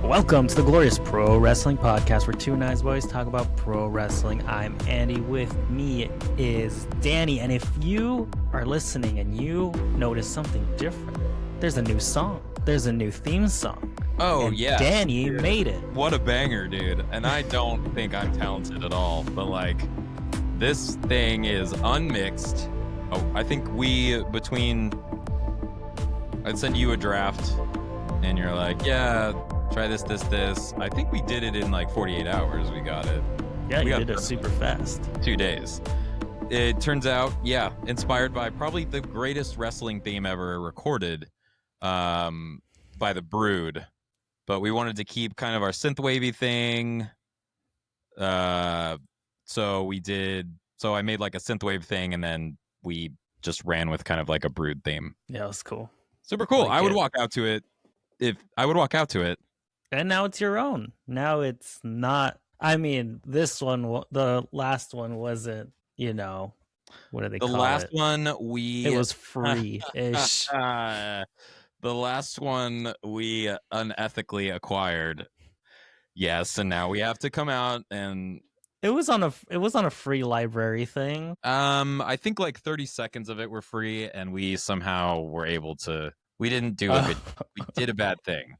Welcome to the Glorious Pro Wrestling Podcast, where two nice boys talk about pro wrestling. I'm Andy. With me is Danny. And if you are listening and you notice something different, there's a new song. There's a new theme song. Oh, yeah. Danny made it. What a banger, dude. And I don't think I'm talented at all, but like, this thing is unmixed. Oh, I think I'd send you a draft and you're like, yeah, try this. I think we did it in like 48 hours. We got it. Yeah, you did it super fast. 2 days. It turns out, yeah, inspired by probably the greatest wrestling theme ever recorded by The Brood. But we wanted to keep kind of our synth-wavy thing. So I made like a synthwave thing, and then we just ran with kind of like a Brood theme. Yeah, it was cool. Super cool. I would walk out to it. And now it's your own. Now it's not. I mean, this one, the last one wasn't, what do they call it? The last one, it was free-ish. The last one we unethically acquired. Yes, and now we have to come out and it was on a free library thing. I think like 30 seconds of it were free, and we somehow were able to. We didn't do a good. We did a bad thing.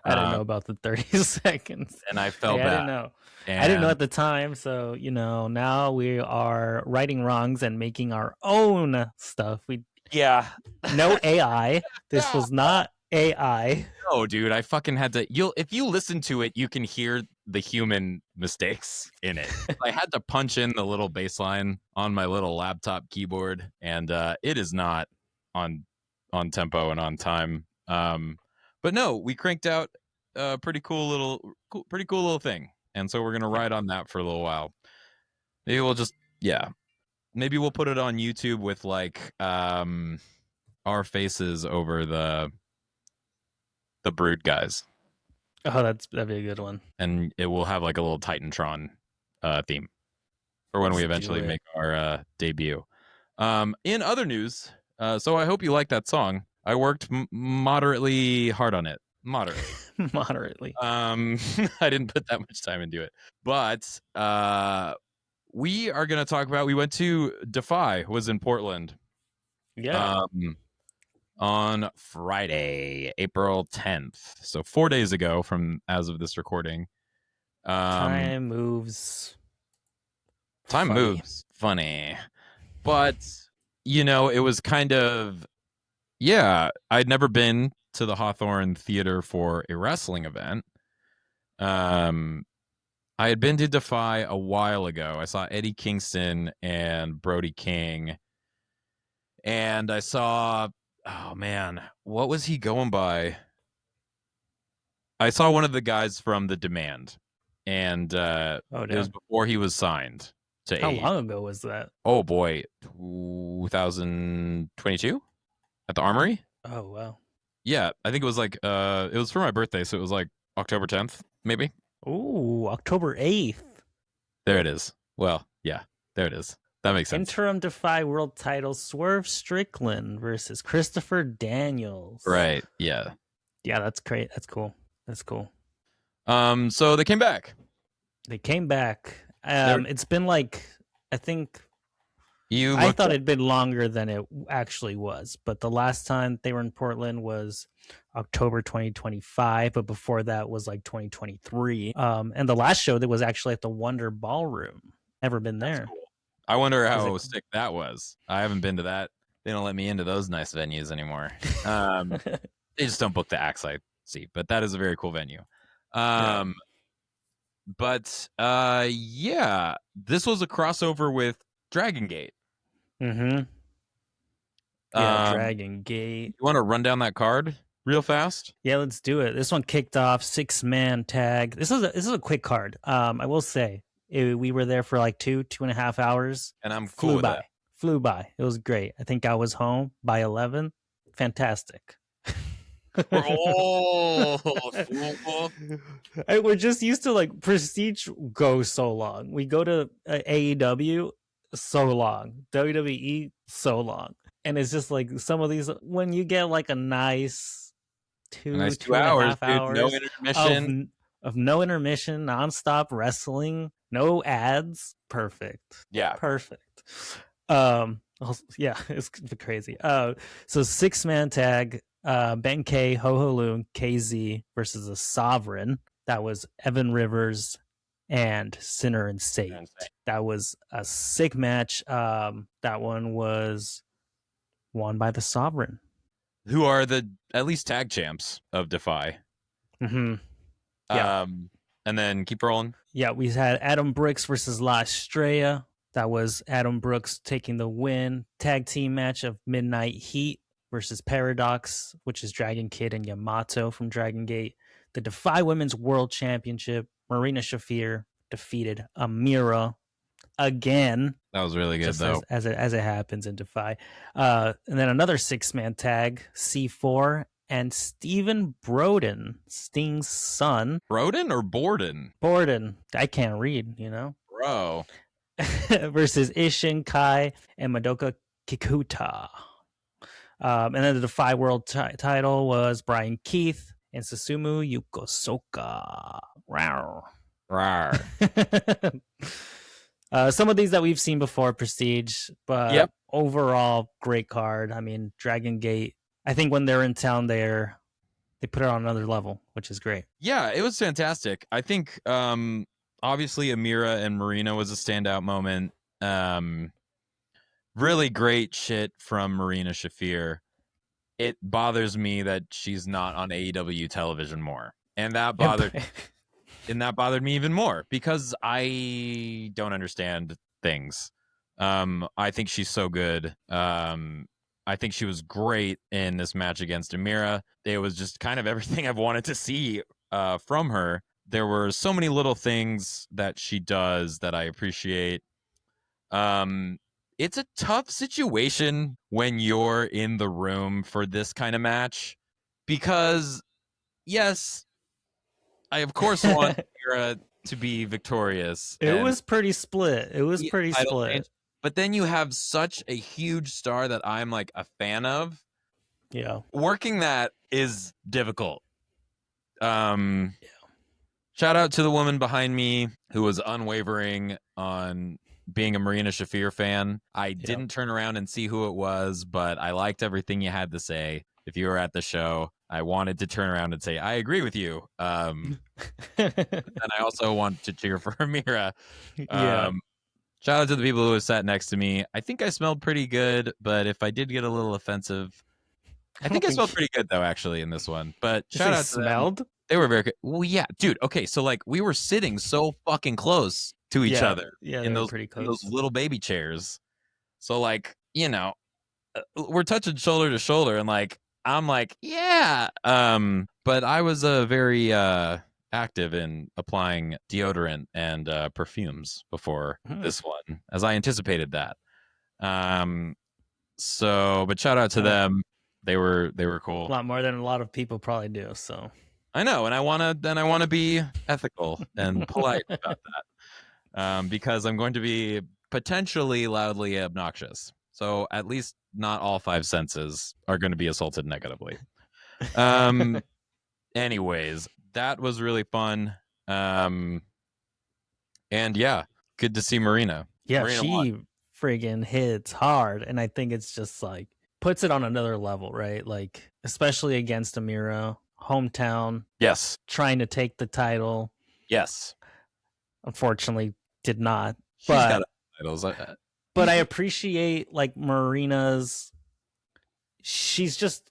I didn't know about the 30 seconds, and I felt bad. I didn't know. I didn't know at the time, so now we are righting wrongs and making our own stuff. No AI. This was not AI. No, dude, I fucking had to. If you listen to it, you can hear the human mistakes in it. I had to punch in the little bass line on my little laptop keyboard, and it is not on tempo and on time. But no, we cranked out a pretty cool little thing, and so we're gonna ride on that for a little while. Maybe we'll just maybe we'll put it on YouTube with like our faces over the Brood guys. Oh, that'd be a good one. And it will have like a little Titantron theme for when we eventually make our debut. In other news, so I hope you like that song. I worked moderately hard on it. Moderately. I didn't put that much time into it. But we are going to talk about, we went to Defy, was in Portland. Yeah. On Friday, April 10th. So 4 days ago from as of this recording. Time moves. Funny. But, it was kind of, I'd never been to the Hawthorne Theater for a wrestling event. I had been to Defy a while ago. I saw Eddie Kingston and Brody King. And I saw, oh man, what was he going by? I saw one of the guys from The Demand. And it was before he was signed to How long ago was that? Oh boy, 2022? At the Armory? Oh, wow. Yeah, I think it was like, it was for my birthday, so it was like October 10th, maybe? Ooh, October 8th. There it is. Well, yeah, there it is. That makes sense. Interim Defy World Title, Swerve Strickland versus Christopher Daniels. Right, yeah. Yeah, that's great. That's cool. So they came back. It's been like, I think... I thought it'd been longer than it actually was, but the last time they were in Portland was October 2025, but before that was like 2023. And the last show that was actually at the Wonder Ballroom. Never been there. Cool. I wonder how sick that was. I haven't been to that. They don't let me into those nice venues anymore. They just don't book the acts I see, but that is a very cool venue. But this was a crossover with Dragon Gate. Mm-hmm. Yeah, Dragon Gate. You want to run down that card real fast? Yeah, let's do it. This one kicked off 6-man tag. This is a quick card. I will say we were there for like 2.5 hours, and I'm cool with that. Flew by. It was great. I think I was home by 11. Fantastic. We're just used to like Prestige go so long. We go to AEW so long, WWE so long, and it's just like some of these when you get like a nice A nice 2.5 dude. No hours of intermission. of no intermission, nonstop wrestling, no ads. Perfect. Yeah. Perfect. Yeah, it's crazy. So 6-man tag, Ben K, Ho Ho Loon, KZ versus the Sovereign. That was Evan Rivers and Sinner and Sate. That was a sick match. That one was won by the Sovereign, who are the at least tag champs of Defy. Mm-hmm. Yeah. And then keep rolling. Yeah, we had Adam Brooks versus La Estrella. That was Adam Brooks taking the win. Tag team match of Midnight Heat versus Paradox, which is Dragon Kid and Yamato from Dragon Gate. The Defy Women's World Championship, Marina Shafir defeated Amira again. That was really good, though. As it happens in Defy. And then another 6-man tag, C4 and Stephen Broden, Sting's son. Broden or Borden? Borden. I can't read, Bro. Versus Ishin Kai and Madoka Kikuta. And then the Defy World title was Brian Keith and Susumu Yukosoka. Rawr. Rawr. Some of these that we've seen before, Prestige, but overall, great card. I mean, Dragon Gate, I think when they're in town there, they put it on another level, which is great. Yeah, it was fantastic. I think obviously Amira and Marina was a standout moment. Really great shit from Marina Shafir. It bothers me that she's not on AEW television more. And that bothered me even more because I don't understand things. I think she's so good. I think she was great in this match against Amira. It was just kind of everything I've wanted to see from her. There were so many little things that she does that I appreciate. It's a tough situation when you're in the room for this kind of match because, yes, I of course want Amira to be victorious. It was pretty split. But then you have such a huge star that I'm like a fan of. Yeah. Working that is difficult. Shout out to the woman behind me who was unwavering on being a Marina Shafir fan. I didn't turn around and see who it was, but I liked everything you had to say. If you were at the show, I wanted to turn around and say, I agree with you. And I also want to cheer for Amira. Shout out to the people who sat next to me. I think I smelled pretty good, but if I did get a little offensive, I think I smelled pretty good though, actually, in this one. But shout out to smelled. They were very good. Well, yeah, dude. Okay, so like we were sitting so fucking close to each other in those little baby chairs. So like, we're touching shoulder to shoulder, and like I'm like, yeah. But I was very active in applying deodorant and perfumes before this one, as I anticipated that. So, but shout out to them. They were cool. A lot more than a lot of people probably do. So I know, and I want to be ethical and polite about that, because I'm going to be potentially loudly obnoxious. So at least not all 5 senses are going to be assaulted negatively. Anyways, that was really fun. And yeah, good to see Marina. Yeah, Marina she won. friggin' hits hard, and I think it's just like puts it on another level, right? Like especially against Amira, hometown. Yes. Trying to take the title. Yes. Unfortunately, did not. She's got titles. But I appreciate like Marina's. She's just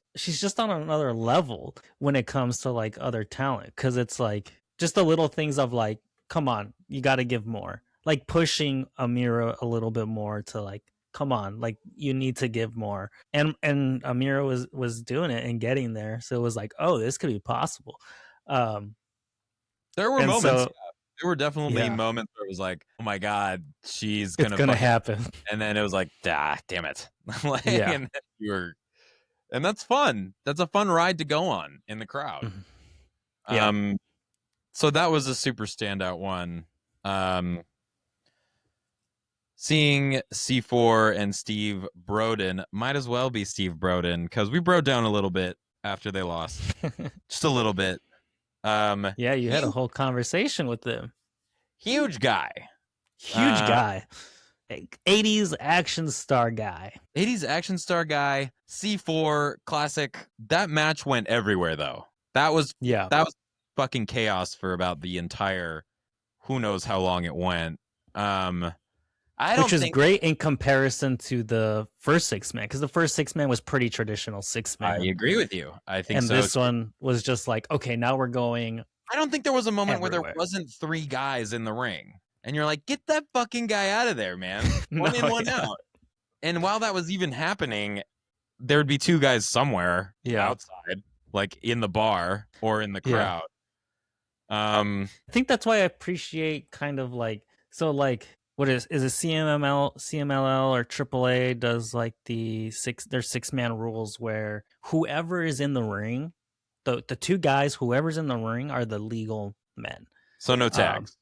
on another level when it comes to like other talent, because it's like just the little things of like, come on, you got to give more, like pushing Amira a little bit more to like, come on, like you need to give more, and Amira was doing it and getting there, so it was like, oh, this could be possible. There were moments. There were definitely moments where it was like, oh my god, she's gonna happen, and then it was like, damn it. Like, and and that's fun. That's a fun ride to go on in the crowd. So that was a super standout one. Seeing C4 and Steve Broden, might as well be Steve Broden, because we broke down a little bit after they lost. Just a little bit. Yeah, you had a whole conversation with them. Huge guy. Huge guy. 80s action star guy. 80s action star guy. C4 classic. That match went everywhere though. That was fucking chaos for about the entire who knows how long it went. Which is great in comparison to the first 6-man, because the first 6-man was pretty traditional 6-man. I agree with you. I think and this one was just like, okay, now we're going. I don't think there was a moment everywhere. where there wasn't 3 guys in the ring. And you're like, get that fucking guy out of there, man. One in, one out. And while that was even happening, there would be 2 guys somewhere outside, like in the bar or in the crowd. I think that's why I appreciate kind of like, so like, what is it CMLL or AAA does like their 6-man rules where whoever is in the ring, the 2 guys, whoever's in the ring are the legal men. So no tags.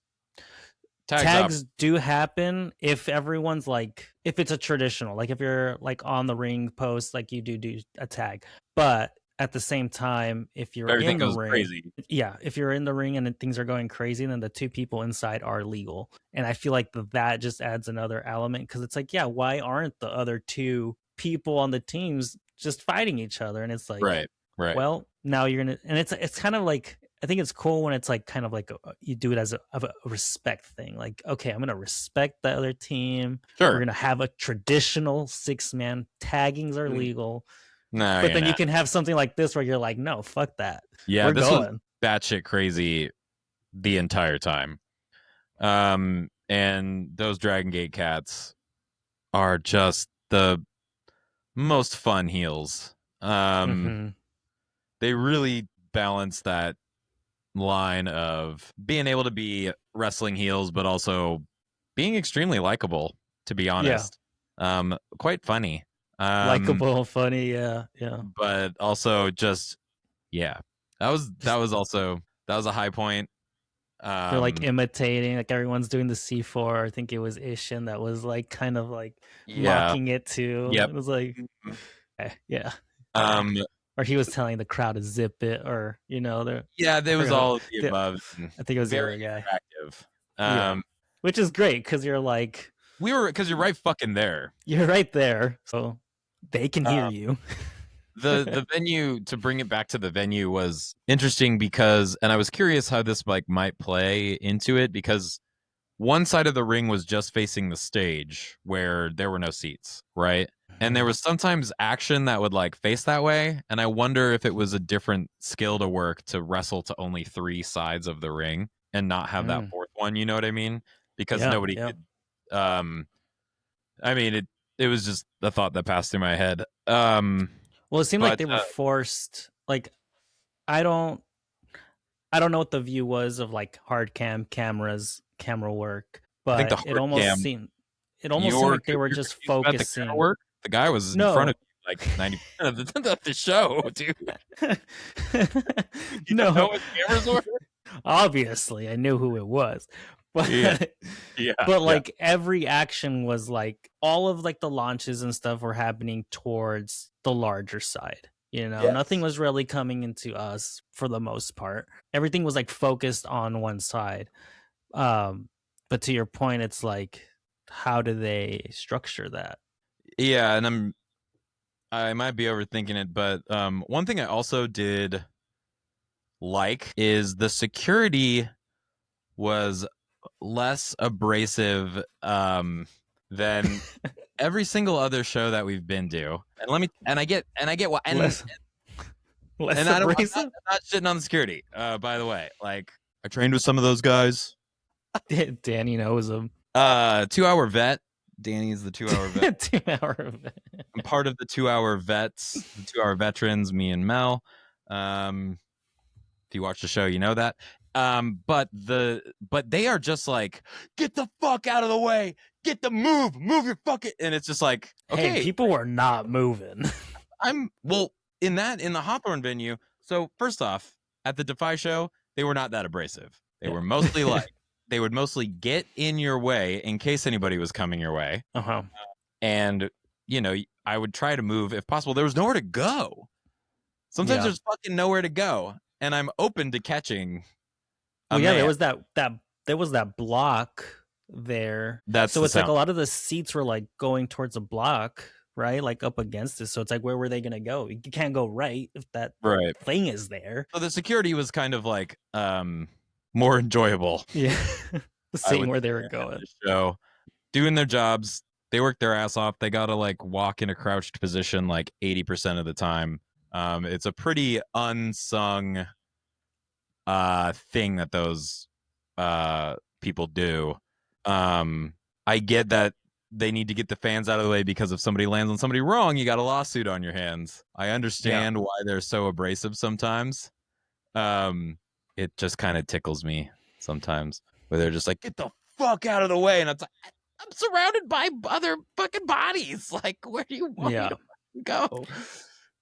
Tags do happen if everyone's like, if it's a traditional, like if you're like on the ring post, like you do a tag. But at the same time, if you're in the ring, crazy. If you're in the ring and things are going crazy, then the 2 people inside are legal. And I feel like that just adds another element, because it's like, why aren't the other 2 people on the teams just fighting each other? And it's like, right. Well, now you're gonna, and it's kind of like, I think it's cool when it's like kind of like you do it as a respect thing. Like, okay, I'm gonna respect the other team. Sure. We're gonna have a traditional 6-man. Taggings are legal. No, but then you can have something like this where you're like, no, fuck that. Yeah, this was batshit crazy the entire time. And those Dragon Gate cats are just the most fun heels. They really balance that line of being able to be wrestling heels, but also being extremely likable, to be honest. Quite funny. Likable, funny, yeah. But also just, that was a high point. They're like imitating, like everyone's doing the C4. I think it was Ishin that was like kind of like mocking it too. Yep. It was like, or he was telling the crowd to zip it, or there was all of the above. I think it was very the other guy. Attractive. Which is great, because you're like, because you're right fucking there. You're right there, so they can hear you. The venue, to bring it back to the venue, was interesting because, and I was curious how this might play into it, because one side of the ring was just facing the stage where there were no seats, right? And there was sometimes action that would like face that way, and I wonder if it was a different skill to work to wrestle to only 3 sides of the ring and not have that 4th one, you know what I mean? Because nobody could. I mean, it was just a thought that passed through my head. Well, it seemed like they were forced. Like, I don't know what the view was of like hard camera work, but it almost seemed like they were just focusing. The guy was in front of you like 90% of the show, dude. You know what cameras were? Obviously, I knew who it was. But but like every action was like, all of like the launches and stuff were happening towards the larger side. Nothing was really coming into us for the most part. Everything was like focused on one side. But to your point, it's like, how do they structure that? Yeah, and I might be overthinking it, but one thing I also did like is the security was less abrasive than every single other show that we've been to. And I get what, and less I'm not shitting on the security. By the way, like, I trained with some of those guys. Danny knows them. 2-hour vet. Danny's the 2-hour vet. 2-hour vet. I'm part of the 2-hour vets, the 2-hour veterans, me and Mel. If you watch the show, you know that. But they are just like, get the fuck out of the way, get the move your fucking, and it's just like, okay, hey, people were not moving. In the Hawthorne venue. So first off, at the Defy show, they were not that abrasive. They were mostly like, they would mostly get in your way in case anybody was coming your way. And I would try to move if possible. There was nowhere to go. Sometimes Yeah. there's fucking nowhere to go, and I'm open to catching a Well, yeah, man. there was that block there. That's So the it's like sound. a lot of the seats were like going towards a block, right? Like up against it. So it's like where were they gonna go? You can't go right if that Right. thing is there. So the security was kind of like more enjoyable, Yeah. I Seeing would where they say, were in going. the show. Doing their jobs. They work their ass off. They gotta like walk in a crouched position like 80% of the time. It's a pretty unsung thing that those people do. Um, I get that they need to get the fans out of the way because if somebody lands on somebody wrong, you got a lawsuit on your hands. I Yeah. understand why they're so abrasive sometimes. Um, it just kind of tickles me sometimes where they're just like, get the fuck out of the way. And it's like, I'm surrounded by other fucking bodies. Like, where do you want me Yeah. to go?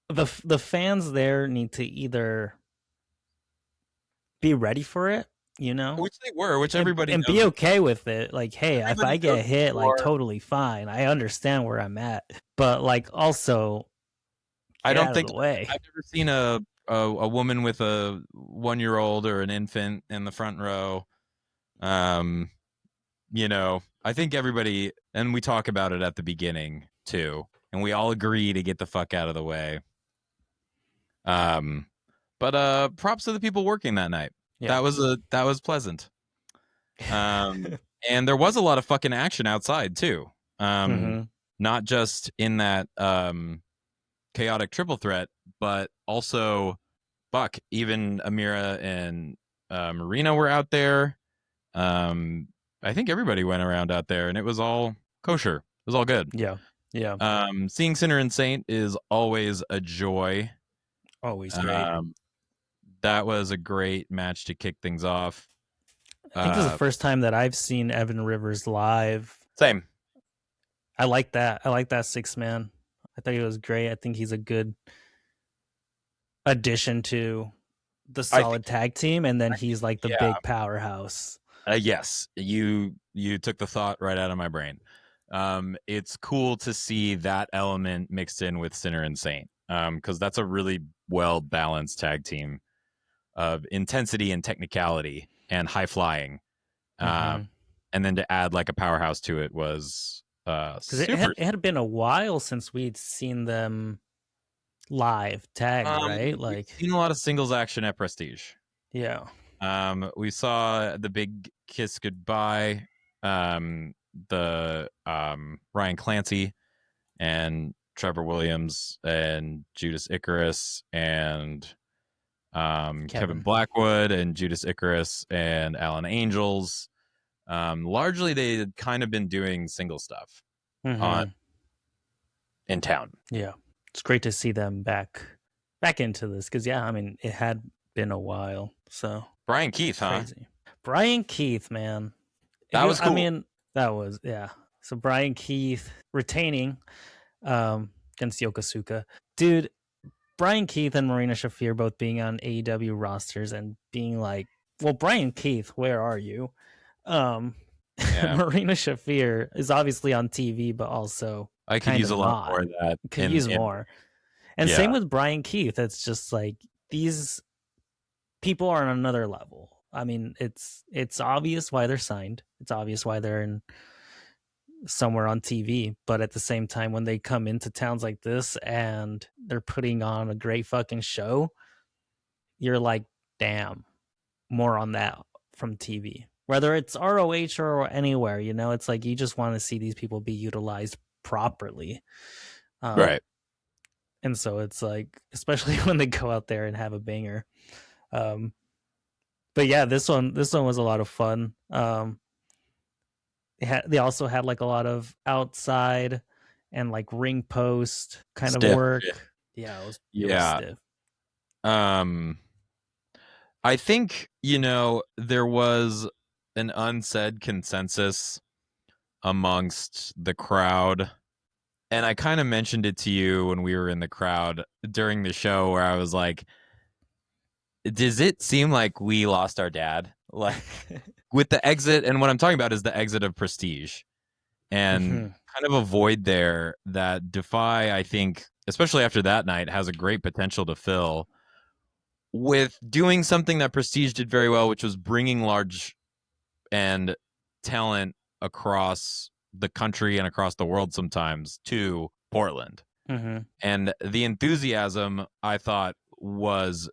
The fans there need to either be ready for it, you know, Which they were, which and everybody and be knows. okay with it. Like, hey, if Everybody I knows get hit, like before. totally fine. I understand where I'm at. But like also I get don't out of think the way. I've never seen a woman with a 1 year old or an infant in the front row. Um, I think everybody, and we talk about it at the beginning too, and we all agree to get the fuck out of the way. Um, but props to the people working that night. Yeah. That was pleasant. And there was a lot of fucking action outside too. Mm-hmm. Not just in that chaotic triple threat, but also Buck, even Amira and Marina were out there. I think everybody went around out there, and it was all kosher. It was all good. Yeah. Yeah. Seeing Sinner and Saint is always a joy. Always great. Um, that was a great match to kick things off. I think this is the first time that I've seen Evan Rivers live. Same. I like that. I like that 6-man. I thought he was great. I think he's a good addition to the solid tag team, and then he's like the Yeah. big powerhouse. Yes, you took the thought right out of my brain. It's cool to see that element mixed in with Sinner and Saint, because that's a really well balanced tag team of intensity and technicality and high flying. Mm-hmm. And then to add like a powerhouse to it was Because super. it had been a while since we'd seen them live tagged, right? We've Like, seen a lot of singles action at Prestige. yeah. We saw the big kiss goodbye. The Ryan Clancy and Trevor Williams and Judas Icarus and Kevin Blackwood and Judas Icarus and Alan Angels. Largely, they had kind of been doing single stuff in town. Yeah, it's great to see them back into this because I mean, it had been a while. So Brian Keith, crazy. Brian Keith, man, that was cool. I mean, that was So Brian Keith retaining against Yokosuka, dude. Brian Keith and Marina Shafir both being on AEW rosters and being like, well, Brian Keith, where are you? Marina Shafir is obviously on TV, but also I could use a lot more of that. Could use more. And same with Brian Keith. It's just like these people are on another level. I mean, it's obvious why they're signed. It's obvious why they're in somewhere on TV, but at the same time, when they come into towns like this and they're putting on a great fucking show, you're like, damn, more on that from TV. Whether it's ROH or anywhere, it's like you just want to see these people be utilized properly. Right. And so it's like, especially when they go out there and have a banger. But yeah, this one was a lot of fun. They also had like a lot of outside and like ring post kind of work. Yeah, it was stiff. I think there was an unsaid consensus amongst the crowd, and I kind of mentioned it to you when we were in the crowd during the show, where I was like, does it seem like we lost our dad? Like with the exit, and what I'm talking about is the exit of Prestige, and kind of a void there that Defy, I think, especially after that night, has a great potential to fill with doing something that Prestige did very well, which was bringing large and talent across the country and across the world sometimes to Portland. Mm-hmm. And the enthusiasm, I thought, was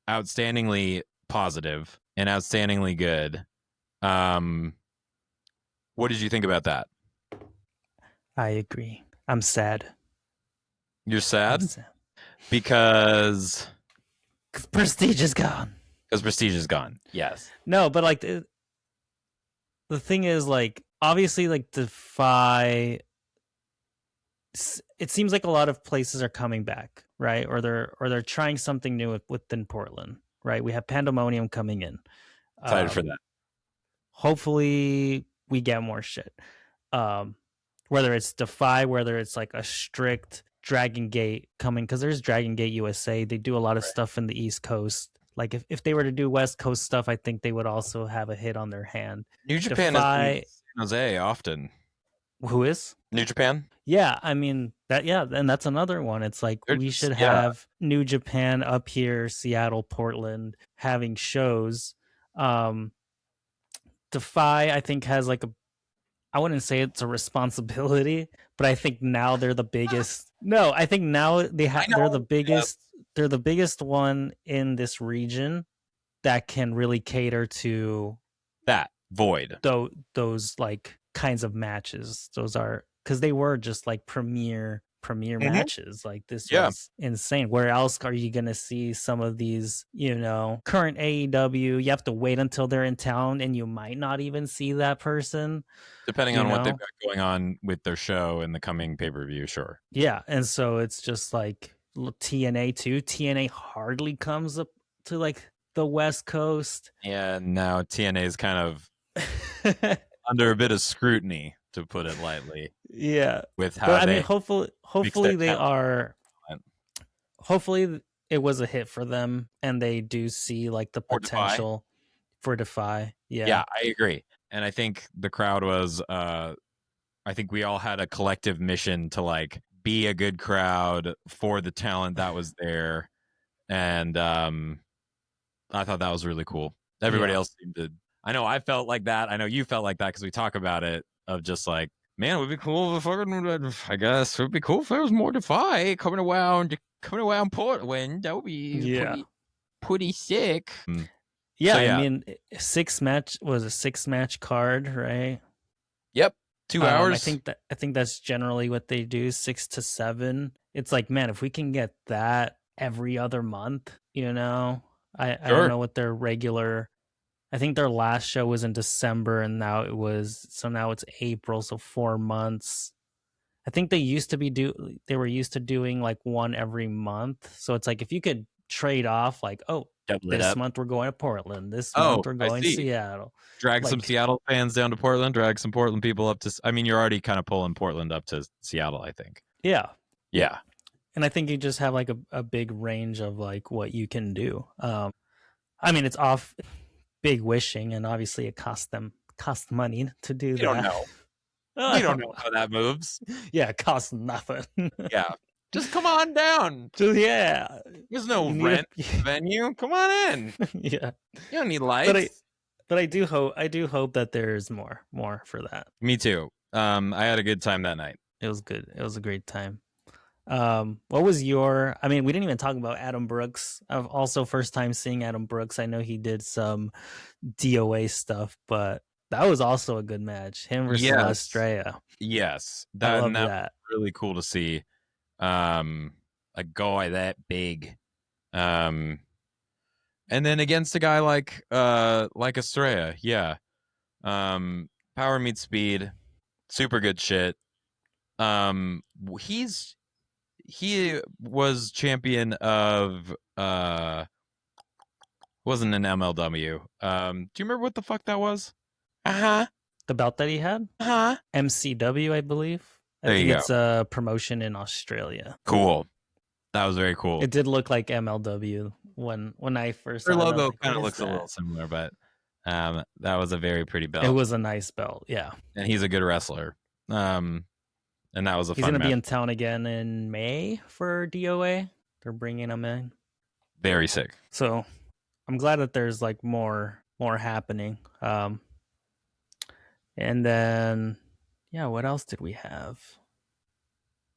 outstandingly positive and outstandingly good. What did you think about that? I agree. I'm sad. You're I'm sad sad. because Prestige is gone. Prestige is gone. Yes. No, but like the thing is, like, obviously, like, Defy, it seems like a lot of places are coming back, right? Or they're trying something new within Portland, right? We have Pandemonium coming in. Excited for that. Hopefully we get more shit. Whether it's Defy, whether it's like a strict Dragon Gate coming, because there's Dragon Gate USA. They do a lot of stuff in the East Coast. Like if they were to do West Coast stuff, I think they would also have a hit on their hand. New Japan is in San Jose often. Who is? New Japan? Yeah, I mean that. Yeah, and that's another one. It's like we should have New Japan up here, Seattle, Portland, having shows. Defy, I think, has like I wouldn't say it's a responsibility, but I think now they're the biggest. No, I think now they're the biggest. Yeah. They're the biggest one in this region that can really cater to that void. Those like kinds of matches. Those are because they were just like premier matches. Like this was insane. Where else are you gonna see some of these, current AEW? You have to wait until they're in town, and you might not even see that person, depending on what they've got going on with their show in the coming pay-per-view. Sure. Yeah, and so it's just like TNA too. TNA hardly comes up to like the West Coast. Yeah, now TNA is kind of under a bit of scrutiny, to put it lightly. Yeah, with how hopefully they are. Hopefully it was a hit for them, and they do see like the potential for Defy. Yeah, I agree, and I think the crowd was. I think we all had a collective mission to like be a good crowd for the talent that was there, and I thought that was really cool. Everybody else seemed to. I know I felt like that. I know you felt like that because we talk about it of just like, man, it would be cool if I guess it would be cool if there was more Defy coming around Portland. That would be pretty sick. Yeah, so, I mean, 6 match card, right? Yep, 2 hours. I think that's generally what they do, 6 to 7. It's like, man, if we can get that every other month, I don't know what their regular. I think their last show was in December, and now it's April, so 4 months. I think they were used to doing like one every month. So it's like if you could trade off, like, this month we're going to Portland, this month we're going to Seattle. Drag some Seattle fans down to Portland, drag some Portland people up to. I mean, you're already kind of pulling Portland up to Seattle, I think. Yeah. Yeah. And I think you just have like a big range of like what you can do. I mean, it's off. Big wishing, and obviously it costs money to do that. Don't know. You don't know how that moves. Yeah, it costs nothing. Yeah, just come on down. There's no rent venue. Come on in. Yeah, you don't need lights. But I do hope that there's more for that. Me too. I had a good time that night. It was good. It was a great time. What was your? I mean, we didn't even talk about Adam Brooks. I've also first time seeing Adam Brooks. I know he did some DOA stuff, but that was also a good match. Him versus Estrella. Yes, that was really cool to see. A guy that big, and then against a guy like Estrella. Yeah, power meets speed, super good shit. He was champion of wasn't an MLW. Do you remember what the fuck that was? The belt that he had? MCW, I believe. I think it's a promotion in Australia. Cool. That was very cool. It did look like MLW when I first saw it. Their logo kind of looks a little similar, but that was a very pretty belt. It was a nice belt, yeah. And he's a good wrestler. And and that was a He's fun going to be match. in town again in May for DOA. They're bringing him in. Very sick. So I'm glad that there's like more happening. And then, yeah, what else did we have?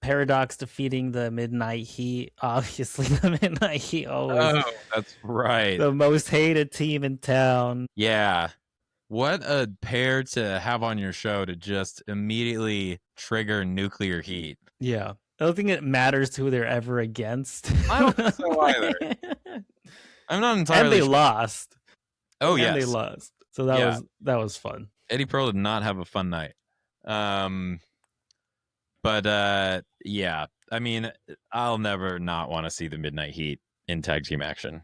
Paradox defeating the Midnight Heat. Obviously, the Midnight Heat always. Oh, that's right. The most hated team in town. Yeah. What a pair to have on your show to just immediately trigger nuclear heat. Yeah. I don't think it matters who they're ever against. I don't think so either. I'm not entirely And they sure. lost. Oh, and yes. they lost. So that was fun. Eddie Pearl did not have a fun night. But yeah, I mean, I'll never not want to see the Midnight Heat in tag team action.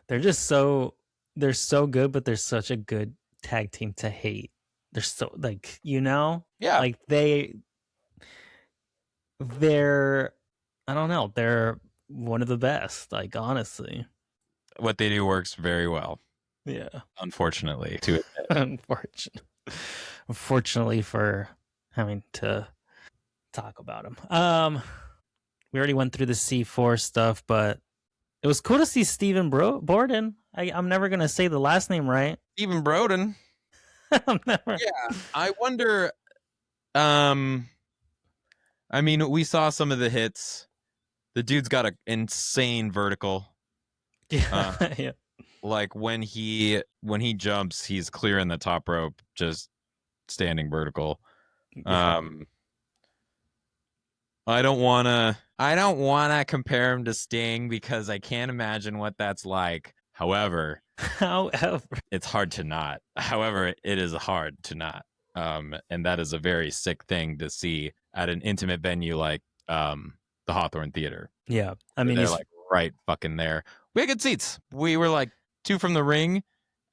They're so good, but they're such a good tag team to hate. They're so like, yeah, like they're I don't know, they're one of the best, like, honestly. What they do works very well. Yeah. Unfortunately, to unfortunately for having to talk about him. We already went through the C4 stuff, but it was cool to see Stephen Borden. I'm never gonna say the last name right. Stephen Broden. Yeah, I wonder. I mean, we saw some of the hits. The dude's got an insane vertical. Yeah, yeah. Like when he jumps, he's clearing the top rope, just standing vertical. Yeah. I don't wanna compare him to Sting because I can't imagine what that's like. However, it's hard to not. However, it is hard to not. And that is a very sick thing to see at an intimate venue like the Hawthorne Theater. Yeah, I mean, they're like right fucking there. We had good seats. We were like 2 from the ring.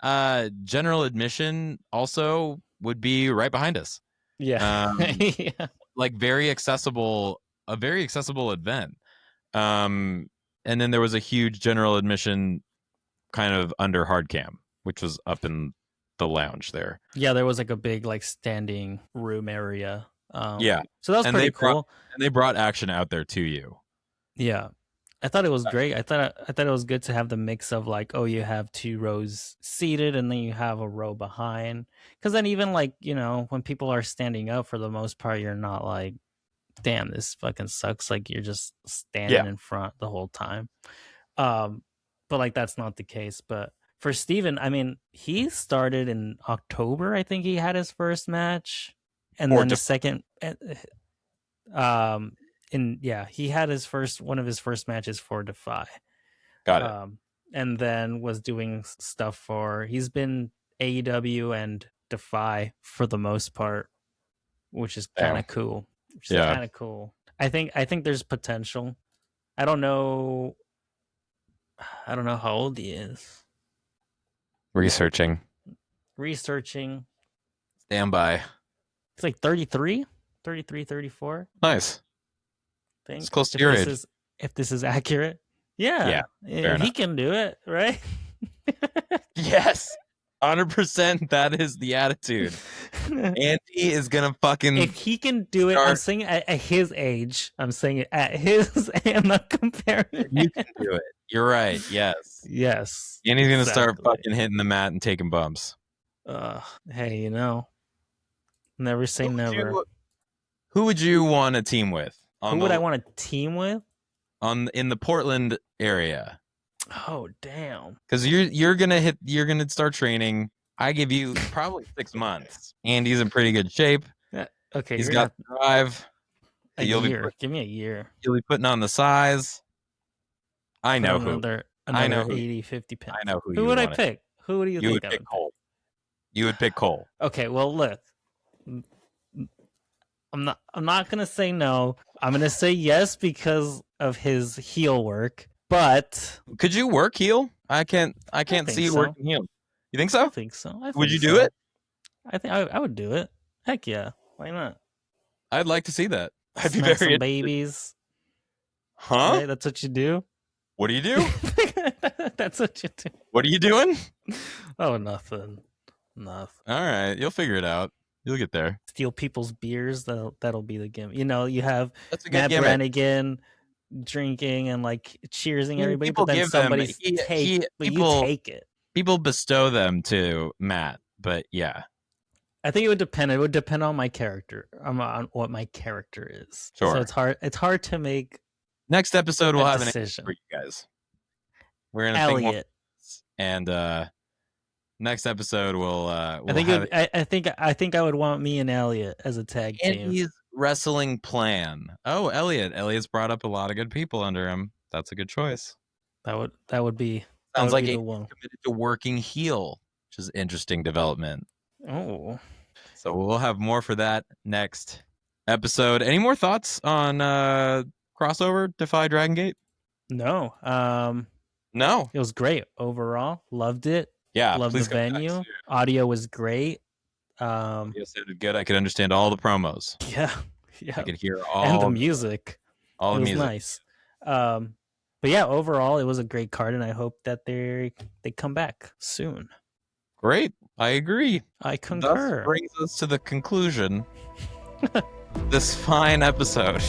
General admission also would be right behind us. Yeah. Yeah. Like a very accessible event. And then there was a huge general admission kind of under hard cam, which was up in the lounge there. Yeah, there was like a big like standing room area. Yeah. So that was pretty cool. And they brought action out there to you. Yeah. I thought it was great. I thought it was good to have the mix of like, oh, you have 2 rows seated and then you have a row behind. Because then even like, when people are standing up, for the most part, you're not like, damn, this fucking sucks. Like you're just standing in front the whole time. But like that's not the case. But for Steven, I mean, he started in October. I think he had his first match, and then the second. He had one of his first matches for Defy. Got it. And then was doing stuff he's been AEW and Defy for the most part, which is kind of cool. Kind of cool. I think there's potential. I don't know how old he is. Researching. Stand by. It's like 33, 34. Nice. It's close to your age. If this is accurate. Yeah. He can do it, right? Yes. 100%. That is the attitude. Andy is gonna fucking. If he can do it, I'm saying at his age. I'm saying it at his. I'm not comparing. You can do it. You're right. Yes. Yes. Andy's gonna start fucking hitting the mat and taking bumps. Hey, never say never. Who would you want to team with? Who would I want to team with? In the Portland area. Oh damn! Because you're gonna start training. I give you probably 6 months. Andy's in pretty good shape. Yeah. Okay, he's got drive. Give me a year. You'll be putting on the size. I know another I know 80, 50 pounds. I know who. Who would I pick? Who do you think? You would pick Cole. You would pick Cole. Okay, well look. I'm not gonna say no. I'm gonna say yes because of his heel work. But could you work heel? I can't see you working heel. You think so? I think so. Would you do it? I think I would do it. Heck yeah. Why not? I'd like to see that. I'd be very some babies. Huh? Right? That's what you do? What do you do? That's what you do. What are you doing? Oh, nothing. All right. You'll figure it out. You'll get there. Steal people's beers. That'll be the gimmick. You know, you have That's a good Matt gimmick. Brannigan drinking and like cheersing everybody, but then give somebody's him, you take it. People bestow them to Matt, but yeah. I think it would depend. It would depend on my character, on what my character is. Sure. So it's hard. It's hard to make. Next episode, we'll have decision an answer for you guys. We're gonna Elliot, and next episode we'll I think I would want me and Elliot as a tag team. Andy's wrestling plan. Oh, Elliot's brought up a lot of good people under him. That's a good choice. That would be. Sounds like he's committed to working heel, which is interesting development. Oh, so we'll have more for that next episode. Any more thoughts on crossover Defy Dragon Gate? No. No. It was great overall. Loved it. Yeah. Loved the venue. Audio was great. Yes, it was good. I could understand all the promos. Yeah. I could hear all and the music. All the music. Nice. But yeah, overall it was a great card, and I hope that they come back soon. Great. I agree. I concur. Thus brings us to the conclusion. This fine episode.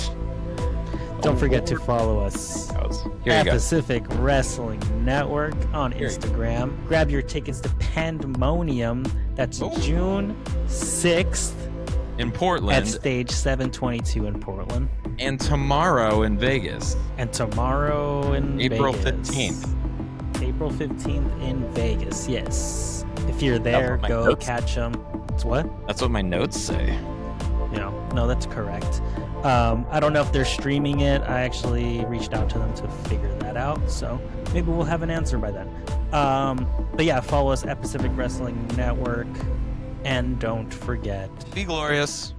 Don't forget to follow us at Pacific Wrestling Network on Instagram. Grab your tickets to Pandemonium. That's June 6th. In Portland. At Stage 722 in Portland. And tomorrow in Vegas. April Vegas. 15th. April 15th in Vegas, yes. If you're there, go catch them. It's what? That's what my notes say. No, that's correct. I don't know if they're streaming it. I actually reached out to them to figure that out, so maybe we'll have an answer by then. But yeah, follow us at Pacific Wrestling Network, and don't forget, be glorious.